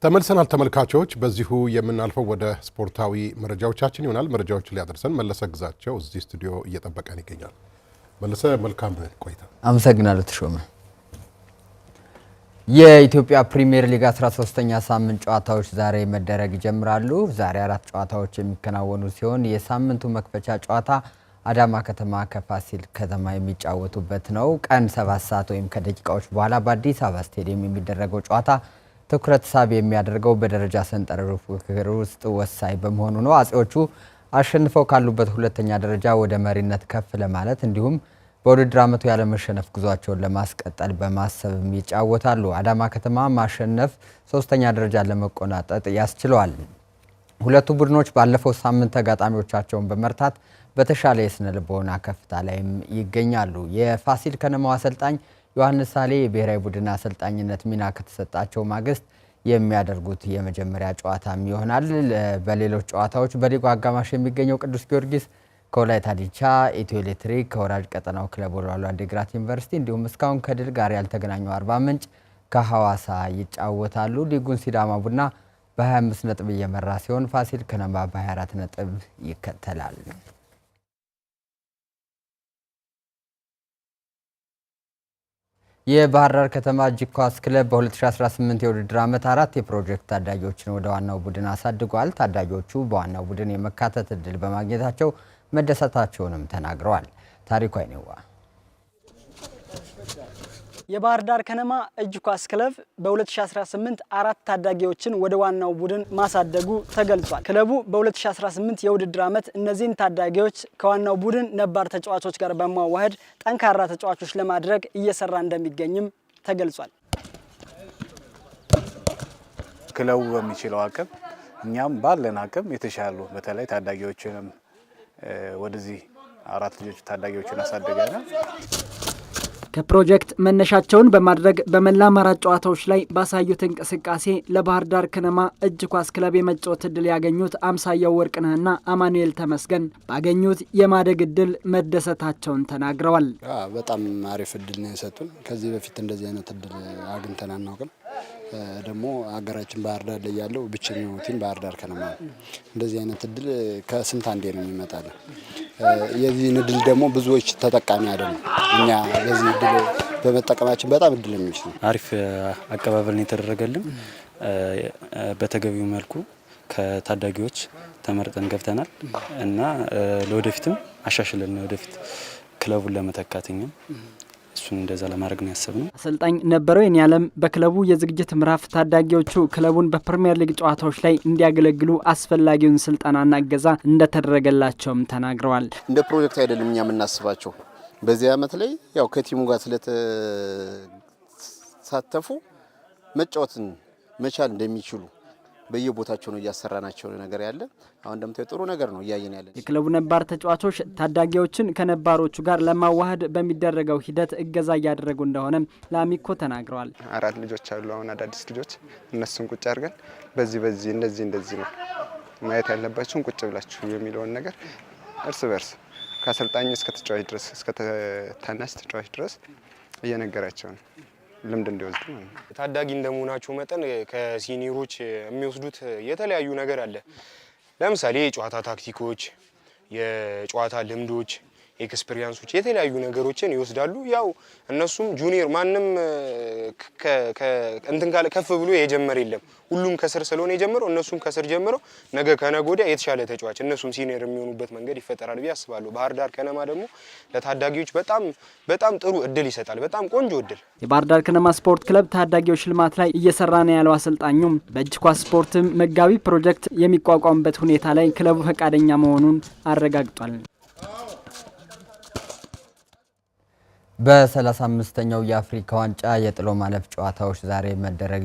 ተመልሰናል ተመልካቾች በዚሁ የምናልፈው ወደ ስፖርታዊ መረጃዎቻችን ይሆናል። መረጃዎችን ሊያደርሰን መለሰ ግዛቸው እዚህ ስቱዲዮ እየጠበቀን ይገኛል። መለሰ መልካም ቆይታ። አመሰግናለሁ ተሾመ። የኢትዮጵያ ፕሪሚየር ሊግ 13ኛ ሳምንት ጨዋታዎች ዛሬ መደረግ ይጀምራሉ። ዛሬ 4 ጨዋታዎች የሚከናወኑ ሲሆን የሳምንቱ መክፈቻ ጨዋታ አዳማ ከተማ ከፋሲል ከተማ የሚጫወቱበት ነው። ቀን 7 ሰዓት ወይም ከደቂቃዎች በኋላ በአዲስ አበባ ስቴዲየም የሚደረገው ጨዋታ ትኩረት ሳቢ የሚያደርገው በደረጃ ሰንጠረዡ ፉክክር ውስጥ ወሳኝ በመሆኑ ነው። አጼዎቹ አሸንፈው ካሉበት ሁለተኛ ደረጃ ወደ መሪነት ከፍ ለማለት እንዲሁም በውድድር ዓመቱ ያለ መሸነፍ ጉዟቸውን ለማስቀጠል በማሰብ ይጫወታሉ። አዳማ ከተማ ማሸነፍ ሶስተኛ ደረጃ ለመቆናጠጥ ያስችለዋል። ሁለቱ ቡድኖች ባለፈው ሳምንት ተጋጣሚዎቻቸውን በመርታት በተሻለ የስነ ልቦና ከፍታ ላይም ይገኛሉ። የፋሲል ከነማው አሰልጣኝ ዮሐንስ ሳሌ የብሔራዊ ቡድን አሰልጣኝነት ሚና ከተሰጣቸው ማግስት የሚያደርጉት የመጀመሪያ ጨዋታም ይሆናል። በሌሎች ጨዋታዎች በሊጉ አጋማሽ የሚገኘው ቅዱስ ጊዮርጊስ ከወላይታ ዲቻ፣ ኢትዮ ኤሌክትሪክ ከወራጅ ቀጠናው ክለብ ወልዋሎ ዓዲግራት ዩኒቨርሲቲ እንዲሁም እስካሁን ከድል ጋር ያልተገናኘው አርባ ምንጭ ከሐዋሳ ይጫወታሉ። ሊጉን ሲዳማ ቡና በ25 ነጥብ እየመራ ሲሆን ፋሲል ከነማ በ24 ነጥብ ይከተላል። የባህር ዳር ከተማ እጅ ኳስ ክለብ በ2018 የውድድር ዓመት 4 የፕሮጀክት ታዳጊዎችን ወደ ዋናው ቡድን አሳድጓል። ታዳጊዎቹ በዋናው ቡድን የመካተት እድል በማግኘታቸው መደሰታቸውንም ተናግረዋል። ታሪኩ አይነዋ የባህር ዳር ከነማ እጅ ኳስ ክለብ በ2018 4 ታዳጊዎችን ወደ ዋናው ቡድን ማሳደጉ ተገልጿል። ክለቡ በ2018 የውድድር ዓመት እነዚህን ታዳጊዎች ከዋናው ቡድን ነባር ተጫዋቾች ጋር በማዋሃድ ጠንካራ ተጫዋቾች ለማድረግ እየሰራ እንደሚገኝም ተገልጿል። ክለቡ በሚችለው አቅም እኛም ባለን አቅም የተሻሉ በተለይ ታዳጊዎችንም ወደዚህ 4 ልጆች ታዳጊዎችን አሳደገናል። ከፕሮጀክት መነሻቸውን በማድረግ በመላ አማራጭ ጨዋታዎች ላይ ባሳዩት እንቅስቃሴ ለባህር ዳር ከነማ እጅ ኳስ ክለብ የመጫወት እድል ያገኙት አምሳያው ወርቅነህና አማኑኤል ተመስገን ባገኙት የማደግ እድል መደሰታቸውን ተናግረዋል። በጣም አሪፍ እድል ነው የሰጡን። ከዚህ በፊት እንደዚህ አይነት እድል አግኝተን አናውቅም። ደግሞ ሀገራችን ባህር ዳር ላይ ያለው ብቸኛው ቲም ባህር ዳር ከነማ እንደዚህ አይነት እድል ከስንት አንዴ ነው የሚመጣልን። የዚህ እድል ደግሞ ብዙዎች ተጠቃሚ አይደሉም። እኛ በዚህ እድል በመጠቀማችን በጣም እድለኞች ነን። አሪፍ አቀባበል ነው የተደረገልን። በተገቢው መልኩ ከታዳጊዎች ተመርጠን ገብተናል እና ለወደፊትም አሻሽለን ወደፊት ክለቡን ለመተካትኛም እሱን እንደዛ ለማድረግ ነው ያሰብነው። አሰልጣኝ ነበረው የኔዓለም በክለቡ የዝግጅት ምዕራፍ ታዳጊዎቹ ክለቡን በፕሪሚየር ሊግ ጨዋታዎች ላይ እንዲያገለግሉ አስፈላጊውን ስልጠናና እገዛ እንደተደረገላቸውም ተናግረዋል። እንደ ፕሮጀክት አይደለም እኛ የምናስባቸው። በዚህ አመት ላይ ያው ከቲሙ ጋር ስለተሳተፉ መጫወትን መቻል እንደሚችሉ በየቦታቸው ነው እያሰራናቸው ነገር ያለ። አሁን እንደምታዩ ጥሩ ነገር ነው እያየን ያለን። የክለቡ ነባር ተጫዋቾች ታዳጊዎችን ከነባሮቹ ጋር ለማዋሃድ በሚደረገው ሂደት እገዛ እያደረጉ እንደሆነ ለአሚኮ ተናግረዋል። 4 ልጆች አሉ አሁን አዳዲስ ልጆች። እነሱን ቁጭ አድርገን በዚህ እንደዚህ ነው ማየት ያለባችሁን ቁጭ ብላችሁ የሚለውን ነገር እርስ በርስ ከአሰልጣኝ እስከ ተጫዋች ድረስ እስከ ታናሽ ተጫዋች ድረስ እየነገራቸው ነው ልምድ እንዲወስዱ ማለት ነው። ታዳጊ እንደመሆናቸው መጠን ከሲኒየሮች የሚወስዱት የተለያዩ ነገር አለ። ለምሳሌ የጨዋታ ታክቲኮች፣ የጨዋታ ልምዶች፣ ኤክስፒሪየንሶች የተለያዩ ነገሮችን ይወስዳሉ። ያው እነሱም ጁኒየር ማንም እንትን ካለ ከፍ ብሎ የጀመረ የለም። ሁሉም ከስር ስለሆነ የጀመረው እነሱም ከስር ጀምረው ነገ ከነገ ወዲያ የተሻለ ተጫዋች እነሱም ሲኒየር የሚሆኑበት መንገድ ይፈጠራል ብዬ አስባለሁ። ባህር ዳር ከነማ ደግሞ ለታዳጊዎች በጣም ጥሩ እድል ይሰጣል። በጣም ቆንጆ እድል። የባህር ዳር ከነማ ስፖርት ክለብ ታዳጊዎች ልማት ላይ እየሰራ ነው ያለው አሰልጣኙም በእጅ ኳስ ስፖርት መጋቢ ፕሮጀክት የሚቋቋምበት ሁኔታ ላይ ክለቡ ፈቃደኛ መሆኑን አረጋግጧል። በ35ኛው የአፍሪካ ዋንጫ የጥሎ ማለፍ ጨዋታዎች ዛሬ መደረግ